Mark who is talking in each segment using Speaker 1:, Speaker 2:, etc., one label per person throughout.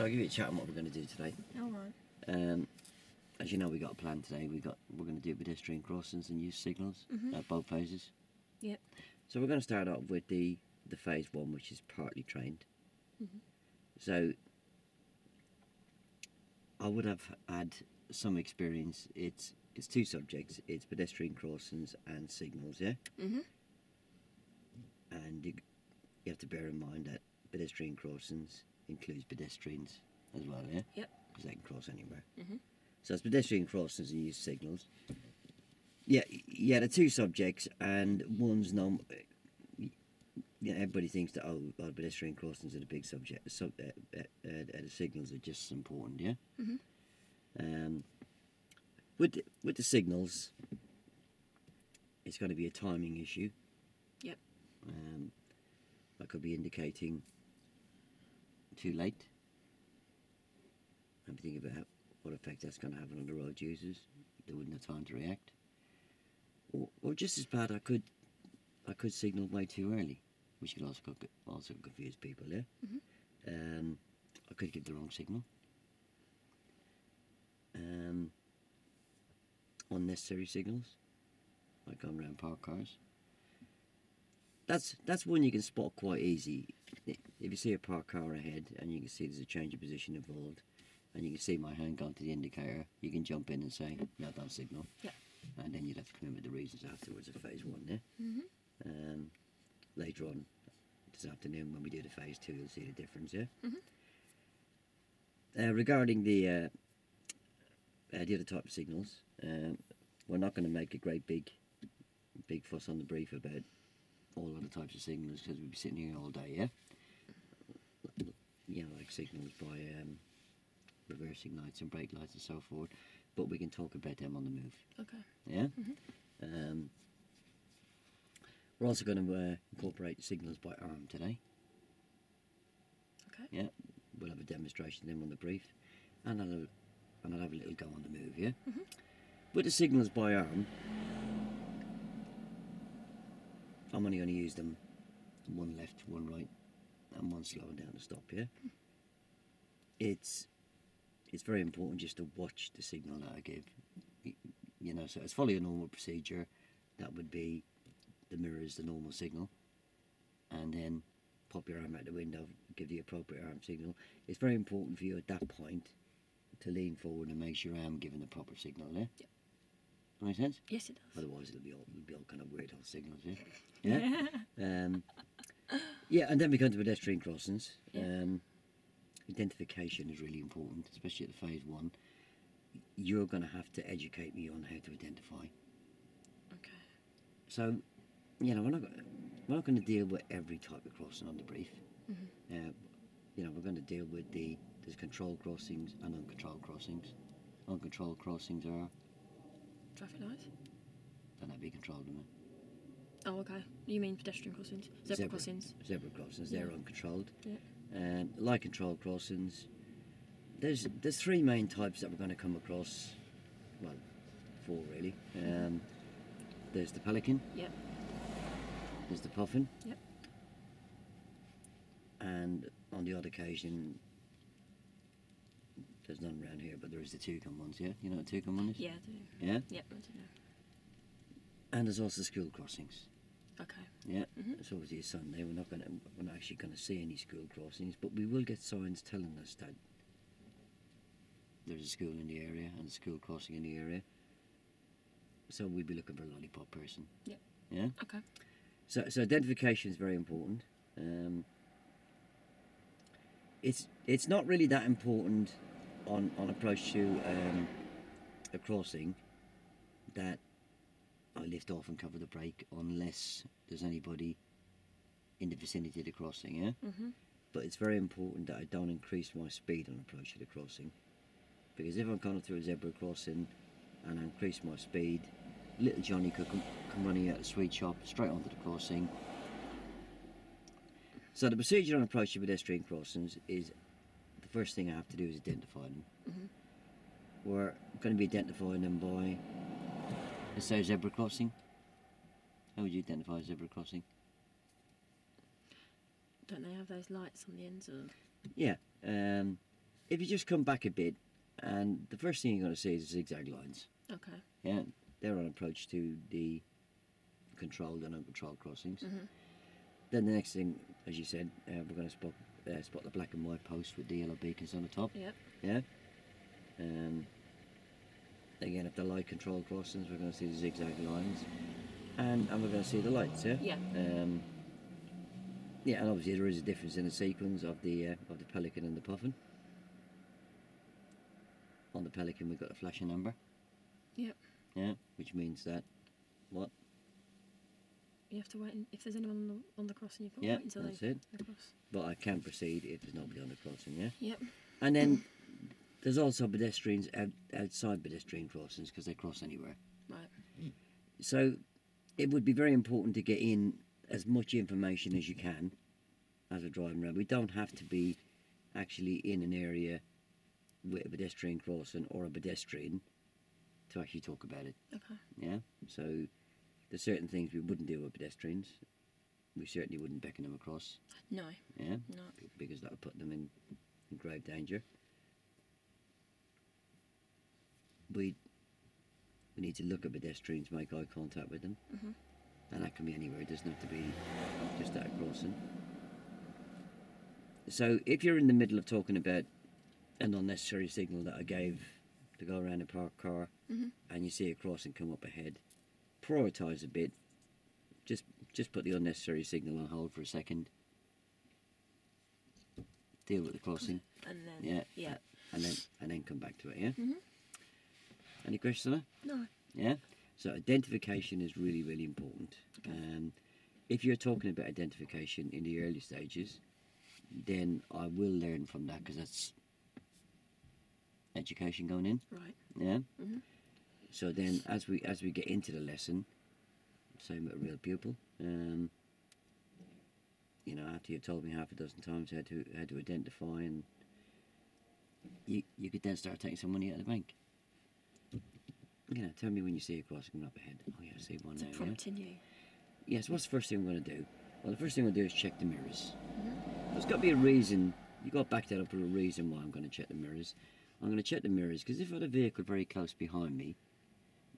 Speaker 1: So I'll give you a chat on what we're going to do today.
Speaker 2: Alright.
Speaker 1: As you know, we got a plan today. We're going to do pedestrian crossings and use signals at both phases.
Speaker 2: Yep.
Speaker 1: So we're going to start off with the phase one, which is partly trained. So I would have had some experience. It's two subjects. It's pedestrian crossings and signals, yeah? And you have to bear in mind that pedestrian crossings includes pedestrians as well, yeah?
Speaker 2: Yep.
Speaker 1: Because they can cross anywhere. So it's pedestrian crossings and use signals. Yeah, the two subjects, and one's everybody thinks that pedestrian crossings are the big subject. The signals are just as important, yeah. With the signals, it's going to be a timing issue.
Speaker 2: Yep.
Speaker 1: I could be indicating too late. I'm thinking about what effect that's going to have on the road users. They wouldn't have time to react. Or just as bad, I could signal way too early, which could also confuse people. Yeah. I could give the wrong signal. Unnecessary signals, like going around parked cars. That's one you can spot quite easy. If you see a parked car ahead and you can see there's a change of position involved, and you can see my hand going to the indicator, you can jump in and say, no, don't signal.
Speaker 2: Yep.
Speaker 1: And then you'd have to come in with the reasons afterwards of phase one, yeah? Later on this afternoon when we do the phase two, you'll see the difference, yeah? Regarding the other type of signals, we're not going to make a great big fuss on the brief about all other types of signals because we'll be sitting here all day, yeah? You know, like signals by reversing lights and brake lights and so forth, but we can talk about them on the move.
Speaker 2: Okay.
Speaker 1: Yeah? We're also going to incorporate signals by arm today.
Speaker 2: Okay.
Speaker 1: Yeah, we'll have a demonstration of them on the brief, and I'll have a little go on the move, yeah? With the signals by arm, I'm only going to use them one left, one right, and one slowing down to stop, yeah? It's very important just to watch the signal that I give. You know, so it's follow a normal procedure. That would be the mirrors, the normal signal, and then pop your arm out the window, give the appropriate arm signal. It's very important for you at that point to lean forward and make sure I'm giving the proper signal there.
Speaker 2: Yep.
Speaker 1: That make sense?
Speaker 2: Yes, it does.
Speaker 1: Otherwise it'll be all kind of weird old signals, yeah? Yeah? Yeah, and then we come to pedestrian crossings. Identification is really important, especially at the phase one. You're going to have to educate me on how to identify.
Speaker 2: Okay.
Speaker 1: So, you know, we're not going to deal with every type of crossing on the brief. You know, we're going to deal with there's controlled crossings and uncontrolled crossings. Uncontrolled crossings are...
Speaker 2: Traffic lights?
Speaker 1: Don't have to be controlled, do
Speaker 2: Oh, okay. You mean pedestrian crossings? Zebra crossings?
Speaker 1: Zebra crossings, they're uncontrolled.
Speaker 2: Yeah.
Speaker 1: Like controlled crossings, there's three main types that we're going to come across. Well, four really. There's the pelican.
Speaker 2: Yep.
Speaker 1: There's the puffin.
Speaker 2: Yep.
Speaker 1: And on the odd occasion, there's none around here, but there is the toucan ones, yeah? You know what a toucan one is?
Speaker 2: Yeah, I do.
Speaker 1: Yeah?
Speaker 2: Yep, I do know.
Speaker 1: And there's also school crossings.
Speaker 2: Okay.
Speaker 1: Yeah, it's obviously a Sunday. We're not actually going to see any school crossings, but we will get signs telling us that there's a school in the area and a school crossing in the area. So we'd be looking for a lollipop person.
Speaker 2: Yep.
Speaker 1: Yeah.
Speaker 2: Okay.
Speaker 1: So identification is very important. It's not really that important on approach to a crossing that I lift off and cover the brake unless there's anybody in the vicinity of the crossing, yeah? But it's very important that I don't increase my speed on approach to the crossing, because if I'm coming through a zebra crossing and I increase my speed, little Johnny could come running out of the sweet shop straight onto the crossing. So the procedure on approach to pedestrian crossings is, the first thing I have to do is identify them. We're going to be identifying them by, let's say, a zebra crossing. How would you identify a zebra crossing?
Speaker 2: Don't they have those lights on the ends of them?
Speaker 1: Yeah. if you just come back a bit, and the first thing you're going to see is zigzag lines.
Speaker 2: Okay.
Speaker 1: Yeah, they're on approach to the controlled and uncontrolled crossings. Then the next thing, as you said, we're going to spot the black and white post with the yellow beacons on the top.
Speaker 2: Yep.
Speaker 1: Yeah. Again, if they're light controlled crossings, we're going to see the zigzag lines, and we're going to see the lights. Yeah.
Speaker 2: Yeah.
Speaker 1: Yeah, and obviously there is a difference in the sequence of the pelican and the puffin. On the pelican, we've got a flashing amber.
Speaker 2: Yep.
Speaker 1: Yeah, which means that what?
Speaker 2: You have to wait, if there's anyone on the crossing, you've got to
Speaker 1: Yeah,
Speaker 2: wait until
Speaker 1: that's
Speaker 2: they
Speaker 1: it.
Speaker 2: cross.
Speaker 1: But I can proceed if there's nobody on the crossing. Yeah.
Speaker 2: Yep.
Speaker 1: And then there's also pedestrians outside pedestrian crossings because they cross anywhere.
Speaker 2: Right.
Speaker 1: So it would be very important to get in as much information as you can as we're driving around. We don't have to be actually in an area with a pedestrian crossing or a pedestrian to actually talk about it.
Speaker 2: Okay.
Speaker 1: Yeah. So there's certain things we wouldn't do with pedestrians. We certainly wouldn't beckon them across.
Speaker 2: No.
Speaker 1: Yeah.
Speaker 2: No.
Speaker 1: Because that would put them in grave danger. We need to look at pedestrians, make eye contact with them, and that can be anywhere. It doesn't have to be just at a crossing. So if you're in the middle of talking about an unnecessary signal that I gave to go around a parked car, and you see a crossing come up ahead, prioritise a bit. Just put the unnecessary signal on hold for a second. Deal with the crossing.
Speaker 2: And then. Yeah.
Speaker 1: And then come back to it. Yeah. Any questions on that?
Speaker 2: No.
Speaker 1: Yeah. So identification is really, really important.
Speaker 2: Okay.
Speaker 1: If you're talking about identification in the early stages, then I will learn from that because that's education going in.
Speaker 2: Right.
Speaker 1: Yeah. So then, as we get into the lesson, same with a real pupil. You know, after you've told me half a dozen times how to identify, and you could then start taking some money out of the bank. You know, tell me when you see a crossing coming up ahead. Oh yeah, I see one now.
Speaker 2: Prompting you.
Speaker 1: Yes. What's the first thing I'm going to do? Well, the first thing I'm going to do is check the mirrors. There's got to be a reason. You got to back that up with a reason why I'm going to check the mirrors. I'm going to check the mirrors because if I had a vehicle very close behind me,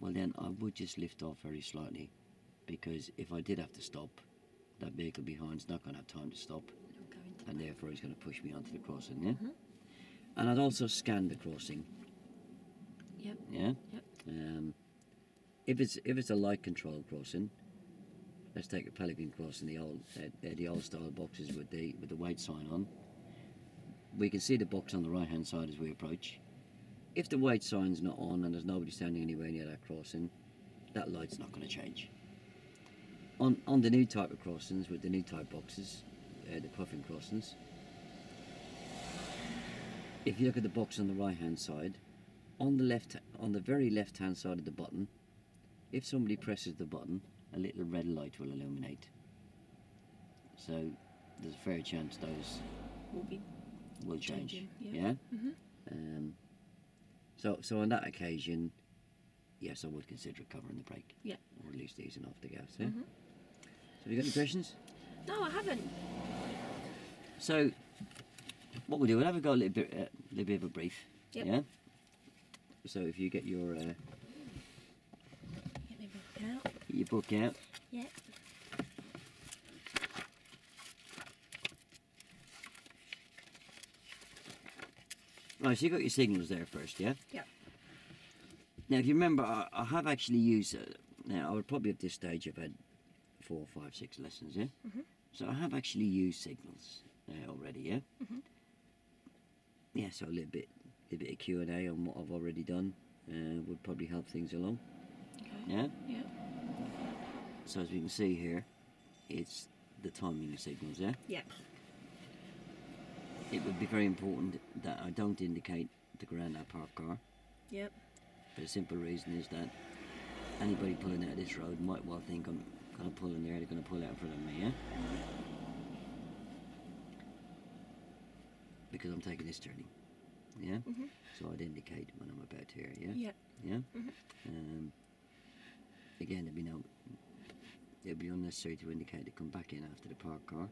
Speaker 1: well then I would just lift off very slightly, because if I did have to stop, that vehicle behind's not going to have time to stop, and therefore he's going to push me onto the crossing. Yeah. And I'd also scan the crossing.
Speaker 2: Yep.
Speaker 1: Yeah.
Speaker 2: Yep.
Speaker 1: If it's a light control crossing, let's take a pelican crossing, the old style boxes with the weight sign on. We can see the box on the right hand side as we approach. If the weight sign's not on and there's nobody standing anywhere near that crossing, that light's not going to change. On the new type of crossings with the new type boxes, the puffin crossings, if you look at the box on the right hand side, on the very left hand side of the button, if somebody presses the button, a little red light will illuminate. So there's a fair chance those will change.
Speaker 2: Changing,
Speaker 1: Yeah.
Speaker 2: yeah?
Speaker 1: So on that occasion, yes, I would consider covering the brake.
Speaker 2: Yeah.
Speaker 1: Or at least easing off the gas. Yeah. So have you got any questions?
Speaker 2: No, I haven't.
Speaker 1: So what we'll do, we'll have a go a little bit of a brief.
Speaker 2: Yep.
Speaker 1: Yeah. So if you get your
Speaker 2: Get my book out.
Speaker 1: book out.
Speaker 2: Yeah.
Speaker 1: Right, so you got your signals there first, yeah?
Speaker 2: Yep.
Speaker 1: Now, if you remember, I have actually used, now I would probably at this stage have had 4, 5, 6 lessons, yeah? So I have actually used signals already, yeah? Yeah, so a little bit of Q&A on what I've already done would probably help things along.
Speaker 2: Okay.
Speaker 1: Yeah?
Speaker 2: Yeah.
Speaker 1: So as we can see here, it's the timing of signals, yeah?
Speaker 2: Yep.
Speaker 1: It would be very important that I don't indicate to go around that parked car.
Speaker 2: Yep.
Speaker 1: For the simple reason is that anybody pulling out of this road might well think I'm going to pull in there, they're going to pull out in front of me, yeah? Because I'm taking this turning, yeah? So I'd indicate when I'm about here, yeah?
Speaker 2: Yep.
Speaker 1: Yeah? Again, it'd be unnecessary to indicate to come back in after the parked car.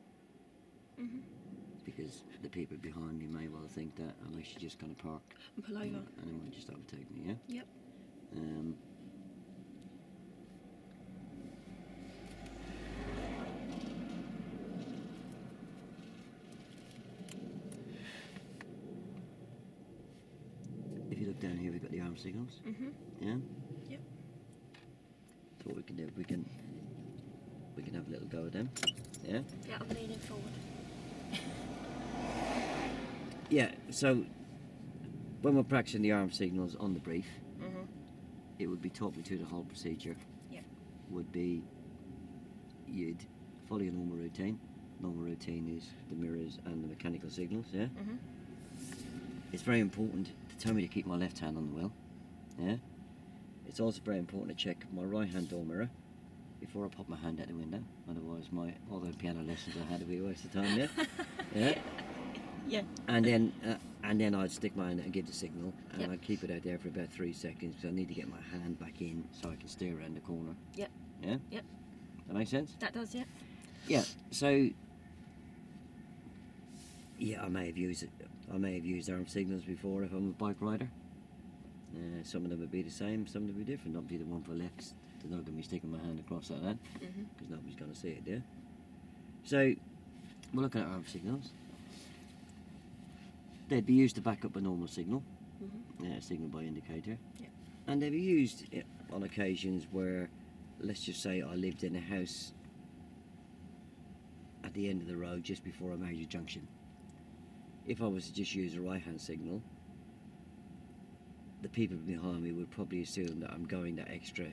Speaker 1: because the people behind me may well think that I'm actually just going to park
Speaker 2: And pull over.
Speaker 1: and they might just overtake me, yeah?
Speaker 2: Yep.
Speaker 1: If you look down here, we've got the arm signals. Yeah.
Speaker 2: Yep.
Speaker 1: So what we can do, we can have a little go at them. Yeah.
Speaker 2: Yeah, I'm leaning forward.
Speaker 1: Yeah. So when we're practicing the arm signals on the brief, it would be taught me through the whole procedure.
Speaker 2: Yeah.
Speaker 1: Would be you'd follow your normal routine. Normal routine is the mirrors and the mechanical signals. Yeah. It's very important to tell me to keep my left hand on the wheel. Yeah. It's also very important to check my right hand door mirror before I pop my hand out the window. Otherwise, all the piano lessons I had would be a waste of time. Yeah. Yeah.
Speaker 2: Yeah.
Speaker 1: And then I'd stick my hand out and give the signal, and I'd keep it out there for about 3 seconds because I need to get my hand back in so I can steer around the corner.
Speaker 2: Yep.
Speaker 1: Yeah.
Speaker 2: Yep.
Speaker 1: That makes sense.
Speaker 2: That does, yeah.
Speaker 1: Yeah. So yeah, I may have used arm signals before if I'm a bike rider. Some of them would be the same, some of them would be different. Obviously, the one for left, they're not going to be sticking my hand across like that because nobody's going to see it there. So we're looking at arm signals. They'd be used to back up a normal signal, signal by indicator, and they'd be used on occasions where, let's just say, I lived in a house at the end of the road just before a major junction. If I was to just use a right-hand signal, the people behind me would probably assume that I'm going that extra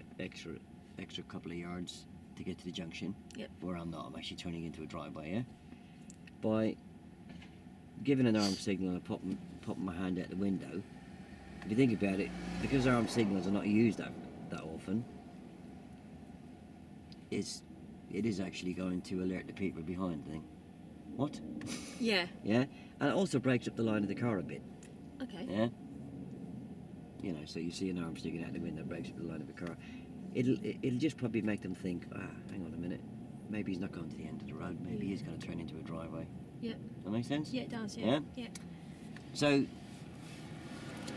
Speaker 1: couple of yards to get to the junction, where I'm not. I'm actually turning into a driveway. Yeah. By giving an arm signal and popping my hand out the window, if you think about it, because arm signals are not used that often, it is actually going to alert the people behind. Think, what?
Speaker 2: Yeah.
Speaker 1: Yeah, and it also breaks up the line of the car a bit.
Speaker 2: Okay.
Speaker 1: Yeah. You know, so you see an arm sticking out the window, breaks up the line of the car. It'll just probably make them think, hang on a minute, maybe he's not going to the end of the road. Maybe he's going to turn into a driveway.
Speaker 2: Yeah.
Speaker 1: Does that make sense?
Speaker 2: Yeah, it does. Yeah.
Speaker 1: Yeah. So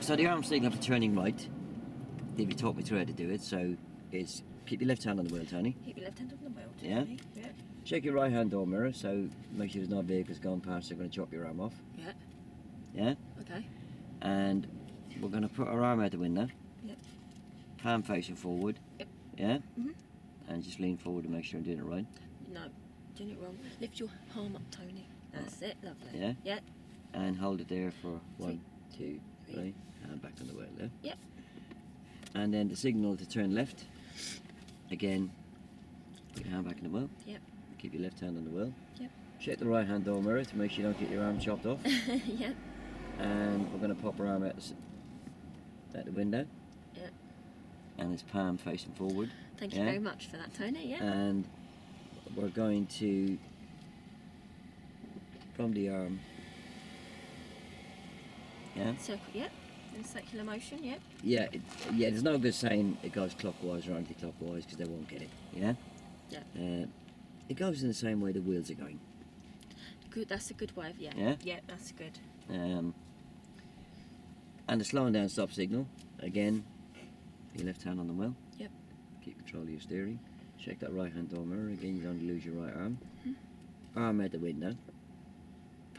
Speaker 1: the arm signal for turning right, Davey taught me through how to do it. So it's keep your left hand on the wheel, Tony.
Speaker 2: Keep your left hand on the wheel,
Speaker 1: Yeah.
Speaker 2: Tony. Yeah.
Speaker 1: Check your right hand door mirror, so make sure there's no vehicles going past. They're going to chop your arm off.
Speaker 2: Yeah.
Speaker 1: Yeah.
Speaker 2: Okay.
Speaker 1: And we're going to put our arm out the window.
Speaker 2: Yep.
Speaker 1: Palm facing forward.
Speaker 2: Yep.
Speaker 1: Yeah. And just lean forward to make sure I'm doing it right.
Speaker 2: No, doing it wrong. Lift your palm up, Tony. That's it. Lovely.
Speaker 1: Yeah.
Speaker 2: Yeah.
Speaker 1: And hold it there for 1, 2,
Speaker 2: 3.
Speaker 1: 3. And back on the wheel there.
Speaker 2: Yep.
Speaker 1: And then the signal to turn left. Again, put your hand back in the wheel.
Speaker 2: Yep.
Speaker 1: Keep your left hand on the wheel.
Speaker 2: Yep.
Speaker 1: Check the right hand door mirror to make sure you don't get your arm chopped off.
Speaker 2: Yep.
Speaker 1: And we're going to pop our arm out the window.
Speaker 2: Yep.
Speaker 1: And it's palm facing forward.
Speaker 2: Thank you very much for that, Tony. Yeah.
Speaker 1: And we're going to, from the arm,
Speaker 2: Circle. Yep. In circular motion. Yep.
Speaker 1: Yeah, there's no good saying it goes clockwise or anti-clockwise because they won't get it. Yeah.
Speaker 2: Yeah.
Speaker 1: It goes in the same way the wheels are going.
Speaker 2: Good. That's a good way of
Speaker 1: Yeah?
Speaker 2: Yeah, that's good.
Speaker 1: And the slowing down stop signal, again, your left hand on the wheel.
Speaker 2: Yep.
Speaker 1: Keep control of your steering. Check that right hand door mirror, again you don't lose your right arm. Arm out the window,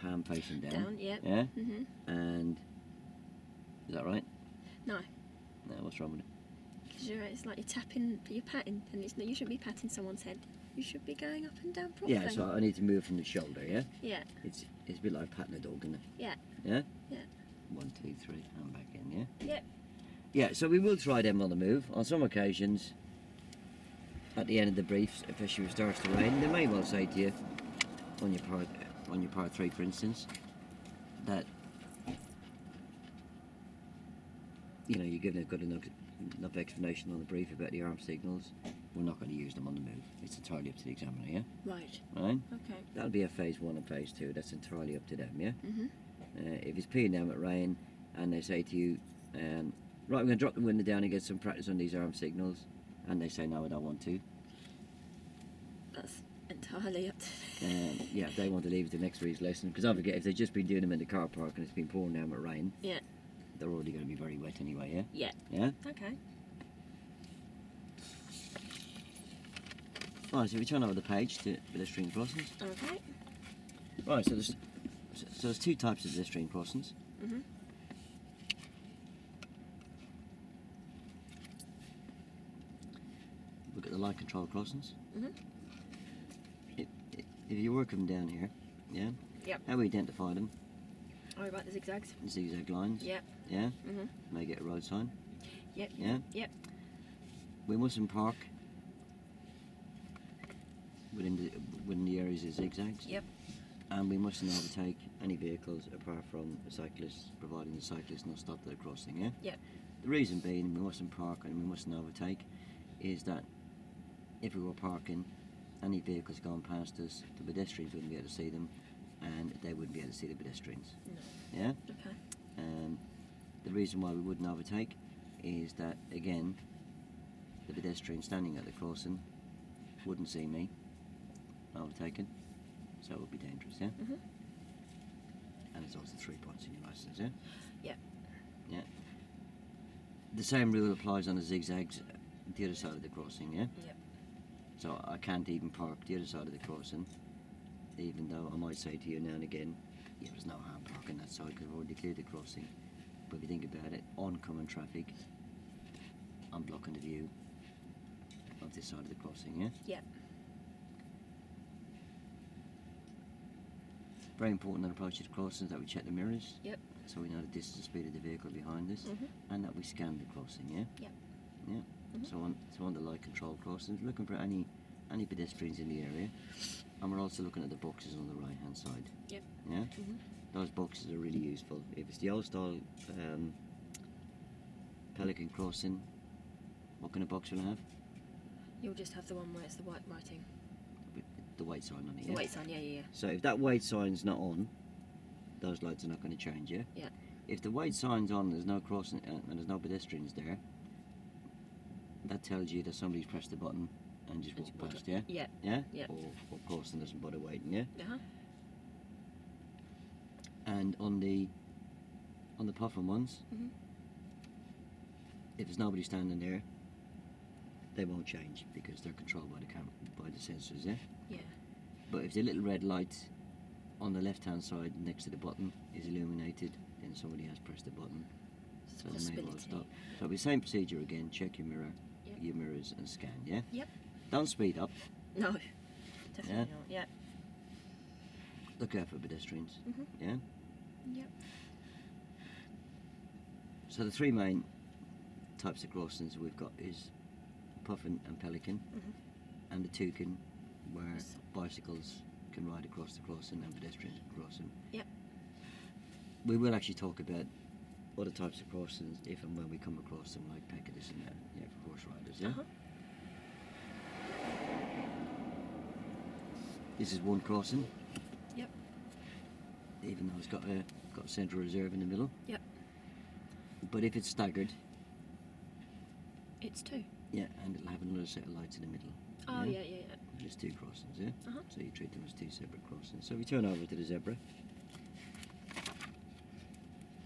Speaker 1: palm facing down.
Speaker 2: Down, yep.
Speaker 1: Yeah? And, is that right?
Speaker 2: No.
Speaker 1: No, what's wrong with it?
Speaker 2: Because it's like you're patting, and you shouldn't be patting someone's head. You should be going up and down properly.
Speaker 1: Yeah, so I need to move from the shoulder, yeah?
Speaker 2: Yeah.
Speaker 1: It's a bit like patting a dog, isn't it?
Speaker 2: Yeah.
Speaker 1: Yeah?
Speaker 2: Yeah.
Speaker 1: 1, 2, 3, and back in, yeah?
Speaker 2: Yep.
Speaker 1: Yeah, so we will try them on the move. On some occasions, at the end of the briefs, especially if it starts to rain, they may well say to you, on your part 3, for instance, that you're giving a good enough explanation on the brief about the arm signals. We're not going to use them on the move. It's entirely up to the examiner, yeah?
Speaker 2: Right.
Speaker 1: Right?
Speaker 2: Okay.
Speaker 1: That'll be a phase 1 and phase 2. That's entirely up to them, yeah? If it's peeing down at rain and they say to you, right, we're going to drop the window down and get some practice on these arm signals, and they say, no, I don't want to.
Speaker 2: That's entirely entirely up to
Speaker 1: Yeah, if they want to leave the next week's lesson, because I forget if they've just been doing them in the car park and it's been pouring down with rain.
Speaker 2: Yeah.
Speaker 1: They're already going to be very wet anyway.
Speaker 2: Yeah.
Speaker 1: Yeah.
Speaker 2: Okay.
Speaker 1: Right, so we turn over the page to pedestrian crossings.
Speaker 2: Okay.
Speaker 1: Right, so there's two types of pedestrian crossings.
Speaker 2: Mhm.
Speaker 1: Look at the light control crossings.
Speaker 2: Mhm.
Speaker 1: If you work them down here, yeah.
Speaker 2: Yep.
Speaker 1: How we identify them?
Speaker 2: Oh, about the zigzags.
Speaker 1: Zigzag lines.
Speaker 2: Yep.
Speaker 1: Yeah.
Speaker 2: Mhm.
Speaker 1: And they get a road sign.
Speaker 2: Yep.
Speaker 1: Yeah.
Speaker 2: Yep.
Speaker 1: We mustn't park within the areas of zigzags.
Speaker 2: Yep.
Speaker 1: And we mustn't overtake any vehicles apart from a cyclist, providing the cyclist not stop at the crossing. Yeah.
Speaker 2: Yep.
Speaker 1: The reason being we mustn't park and we mustn't overtake is that if we were parking, any vehicles going past us, the pedestrians wouldn't be able to see them, and they wouldn't be able to see the pedestrians.
Speaker 2: No.
Speaker 1: Yeah.
Speaker 2: Okay.
Speaker 1: The reason why we wouldn't overtake is that again, the pedestrian standing at the crossing wouldn't see me overtaken, so it would be dangerous. Yeah.
Speaker 2: Mhm.
Speaker 1: And it's also 3 points in your license. Yeah.
Speaker 2: Yep.
Speaker 1: Yeah. The same rule applies on the zigzags, the other side of the crossing. Yeah.
Speaker 2: Yep.
Speaker 1: So I can't even park the other side of the crossing, even though I might say to you now and again, yeah, there's no harm parking that side because I've already cleared the crossing. But if you think about it, oncoming traffic, I'm blocking the view of this side of the crossing, yeah?
Speaker 2: Yep.
Speaker 1: Very important on approaches to crossings that we check the mirrors.
Speaker 2: Yep.
Speaker 1: So we know the distance and speed of the vehicle behind us,
Speaker 2: Mhm.
Speaker 1: and that we scan the crossing, yeah?
Speaker 2: Yep.
Speaker 1: Yeah.
Speaker 2: Mhm.
Speaker 1: So on the light control crossings, looking for any pedestrians in the area, and we're also looking at the boxes on the right hand side.
Speaker 2: Yep.
Speaker 1: Yeah.
Speaker 2: Mhm.
Speaker 1: Those boxes are really useful. If it's the old style Pelican crossing, what kind of box will I have?
Speaker 2: You'll just have the one where it's the white writing.
Speaker 1: With the white sign on it,
Speaker 2: The
Speaker 1: yeah?
Speaker 2: white sign. Yeah.
Speaker 1: So if that white sign's not on, those lights are not going to change, yeah?
Speaker 2: Yeah.
Speaker 1: If the white sign's on, there's no crossing and there's no pedestrians there, that tells you that somebody's pressed the button and just walked past, yeah?
Speaker 2: Yeah.
Speaker 1: Yeah?
Speaker 2: Yeah.
Speaker 1: Or crossing doesn't bother waiting, yeah?
Speaker 2: Uh huh.
Speaker 1: And on the puffin ones,
Speaker 2: Mhm.
Speaker 1: if there's nobody standing there, they won't change because they're controlled by the camera, by the sensors, yeah?
Speaker 2: Yeah.
Speaker 1: But if the little red light on the left hand side next to the button is illuminated, then somebody has pressed the button.
Speaker 2: It's a
Speaker 1: So they may well
Speaker 2: possibility.
Speaker 1: stop. So the same procedure again, check your mirror,
Speaker 2: Yep.
Speaker 1: your mirrors and scan, yeah?
Speaker 2: Yep.
Speaker 1: Don't speed up,
Speaker 2: No. Definitely
Speaker 1: Yeah.
Speaker 2: not. Yeah.
Speaker 1: look out for pedestrians,
Speaker 2: Mhm.
Speaker 1: yeah?
Speaker 2: Yep.
Speaker 1: So the three main types of crossings we've got is puffin and pelican,
Speaker 2: Mhm.
Speaker 1: and the toucan, where
Speaker 2: Yes.
Speaker 1: bicycles can ride across the crossing and pedestrians can cross them.
Speaker 2: Yep.
Speaker 1: We will actually talk about other types of crossings if and when we come across them, like peccadillos and that, yeah, for horse riders, yeah?
Speaker 2: Uh-huh.
Speaker 1: This is one crossing.
Speaker 2: Yep.
Speaker 1: Even though it's got a central reserve in the middle.
Speaker 2: Yep.
Speaker 1: But if it's staggered,
Speaker 2: It's two.
Speaker 1: yeah, and it'll have another set of lights in the middle.
Speaker 2: Oh yeah.
Speaker 1: There's two crossings, yeah?
Speaker 2: Uh-huh.
Speaker 1: So you treat them as two separate crossings. So we turn over to the zebra.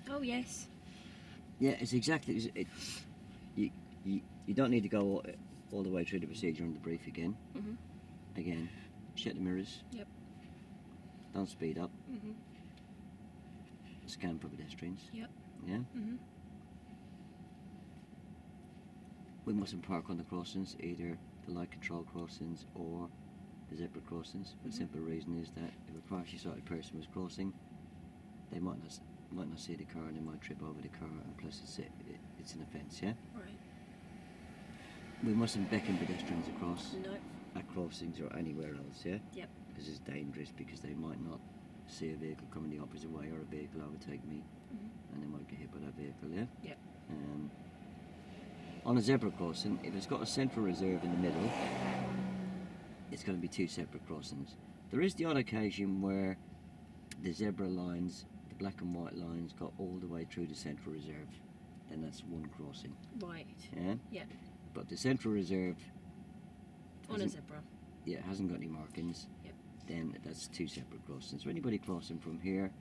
Speaker 2: Oh yes.
Speaker 1: Yeah, it's exactly. You don't need to go all the way through the procedure in the brief again.
Speaker 2: Mhm.
Speaker 1: Again, check the mirrors.
Speaker 2: Yep.
Speaker 1: Don't speed up.
Speaker 2: Mhm.
Speaker 1: Scan for pedestrians.
Speaker 2: Yep.
Speaker 1: Yeah.
Speaker 2: Mhm.
Speaker 1: We mustn't park on the crossings, either the light control crossings or the zebra crossings. For the
Speaker 2: Mhm.
Speaker 1: simple reason is that if a partially sighted person was crossing, they might not see the car and they might trip over the car, and plus it's an offence, yeah?
Speaker 2: Right.
Speaker 1: We mustn't beckon pedestrians across
Speaker 2: No.
Speaker 1: at crossings or anywhere else, yeah?
Speaker 2: Yep.
Speaker 1: Because it's dangerous, because they might not see a vehicle coming the opposite way or a vehicle overtake me,
Speaker 2: Mhm.
Speaker 1: and they might get hit by that vehicle, yeah?
Speaker 2: Yep.
Speaker 1: On a zebra crossing, if it's got a central reserve in the middle, it's going to be two separate crossings. There is the odd occasion where the zebra lines, the black and white lines, go all the way through the central reserve. Then that's one crossing.
Speaker 2: Right.
Speaker 1: Yeah.
Speaker 2: Yep.
Speaker 1: But the central reserve
Speaker 2: On a
Speaker 1: hasn't-
Speaker 2: zebra.
Speaker 1: yeah, hasn't got any markings. then that's two separate crossings. For anybody crossing from here,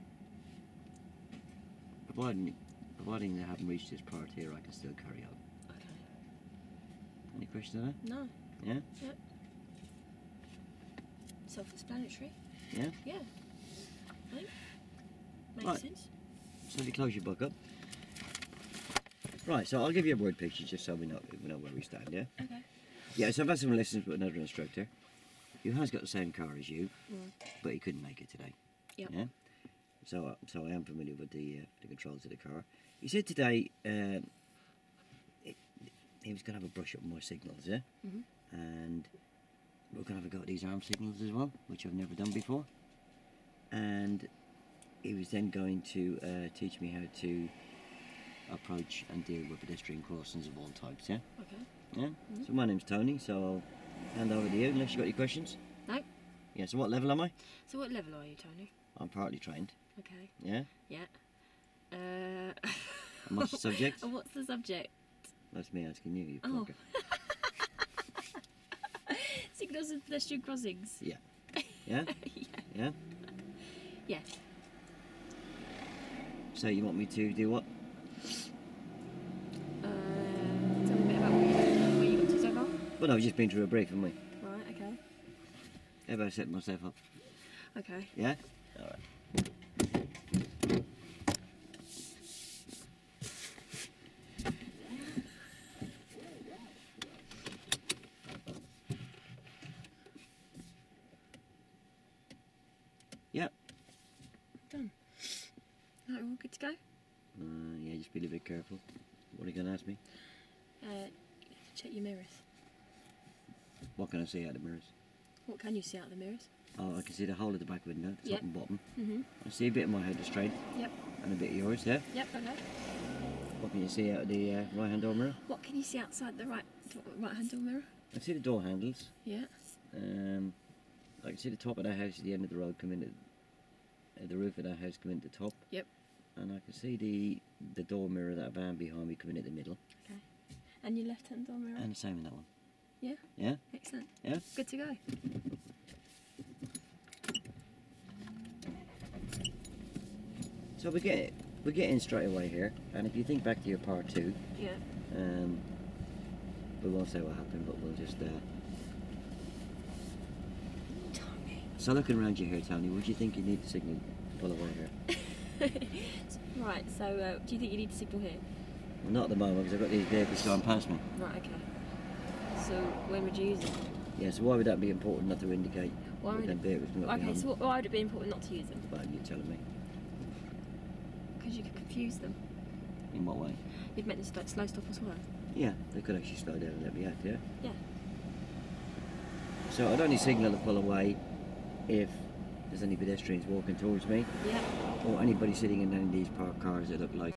Speaker 1: providing they haven't reached this part here, I can still carry on.
Speaker 2: Okay.
Speaker 1: Any questions on that?
Speaker 2: No.
Speaker 1: Yeah?
Speaker 2: Yep. Self-explanatory.
Speaker 1: Yeah?
Speaker 2: Yeah. I think. Makes
Speaker 1: Right.
Speaker 2: sense.
Speaker 1: So if you close your book up. Right, so I'll give you a word picture just so we know where we stand, yeah?
Speaker 2: Okay.
Speaker 1: Yeah, so I've had some lessons with another instructor who has got the same car as you, but he couldn't make it today.
Speaker 2: Yep.
Speaker 1: Yeah? So I am familiar with the controls of the car. He said today he was going to have a brush up on my signals, yeah? And we're going to have a go at these arm signals as well, which I've never done before. And he was then going to teach me how to approach and deal with pedestrian crossings of all types, yeah?
Speaker 2: Okay.
Speaker 1: Yeah? So my name's Tony, so I'll hand over to you unless you've got any questions.
Speaker 2: No.
Speaker 1: Yeah, so what level am I?
Speaker 2: So what level are you, Tony?
Speaker 1: I'm partly trained.
Speaker 2: Okay.
Speaker 1: Yeah?
Speaker 2: Yeah.
Speaker 1: And what's the subject?
Speaker 2: And what's the subject?
Speaker 1: That's me asking you, you
Speaker 2: Oh.
Speaker 1: fucker.
Speaker 2: Signals and pedestrian crossings.
Speaker 1: Yeah? Yeah? Yeah?
Speaker 2: Yeah.
Speaker 1: So you want me to do what?
Speaker 2: Tell me a bit about where you got to so far.
Speaker 1: Well, no, we've just been through a brief, haven't we?
Speaker 2: Right, okay.
Speaker 1: How about I set myself up?
Speaker 2: Okay.
Speaker 1: Yeah? Alright. Yep.
Speaker 2: Done. Right, we're all good to go?
Speaker 1: Yeah, just be a little bit careful. What are you going to ask me?
Speaker 2: Check your mirrors.
Speaker 1: What can I see out of the mirrors?
Speaker 2: What can you see out of the mirrors?
Speaker 1: Oh, I can see the whole of the back window, the top
Speaker 2: Yep.
Speaker 1: and bottom.
Speaker 2: Mm-hmm.
Speaker 1: I see a bit of my head straight
Speaker 2: Yep.
Speaker 1: and a bit of yours, yeah?
Speaker 2: Yep, okay.
Speaker 1: What can you see out of the right-hand door mirror?
Speaker 2: What can you see outside the right-hand door mirror?
Speaker 1: I see the door handles.
Speaker 2: Yeah.
Speaker 1: I can see the top of the house at the end of the road come in, the roof of that house come in at the top.
Speaker 2: Yep.
Speaker 1: And I can see the door mirror of that van behind me coming in at the middle.
Speaker 2: Okay. And your left-hand door mirror?
Speaker 1: And the same in that one.
Speaker 2: Yeah.
Speaker 1: Yeah?
Speaker 2: Excellent.
Speaker 1: Yeah?
Speaker 2: Good to go.
Speaker 1: So we're getting straight away here, and if you think back to your part 2,
Speaker 2: Yeah.
Speaker 1: we won't say what happened, but we'll just
Speaker 2: Tony.
Speaker 1: So looking around you here, Tony, would you think you need the signal to pull away here?
Speaker 2: Right, so do you think you need to signal here?
Speaker 1: Well, not at the moment, because I've got these vehicles going past me.
Speaker 2: Right, okay. So when would you use it?
Speaker 1: Yeah, so why would that be important not to indicate
Speaker 2: Why
Speaker 1: that
Speaker 2: would
Speaker 1: them vehicles come up
Speaker 2: Okay,
Speaker 1: behind
Speaker 2: so
Speaker 1: me?
Speaker 2: why would it be important not to use them?
Speaker 1: Well, you're telling me.
Speaker 2: Because you could confuse them.
Speaker 1: In what way?
Speaker 2: You'd make them slow stop as well.
Speaker 1: Yeah, they could actually slow down and let me out, yeah?
Speaker 2: Yeah.
Speaker 1: So I'd only signal to pull away if there's any pedestrians walking towards me,
Speaker 2: Yeah.
Speaker 1: or anybody sitting in any of these parked cars that look like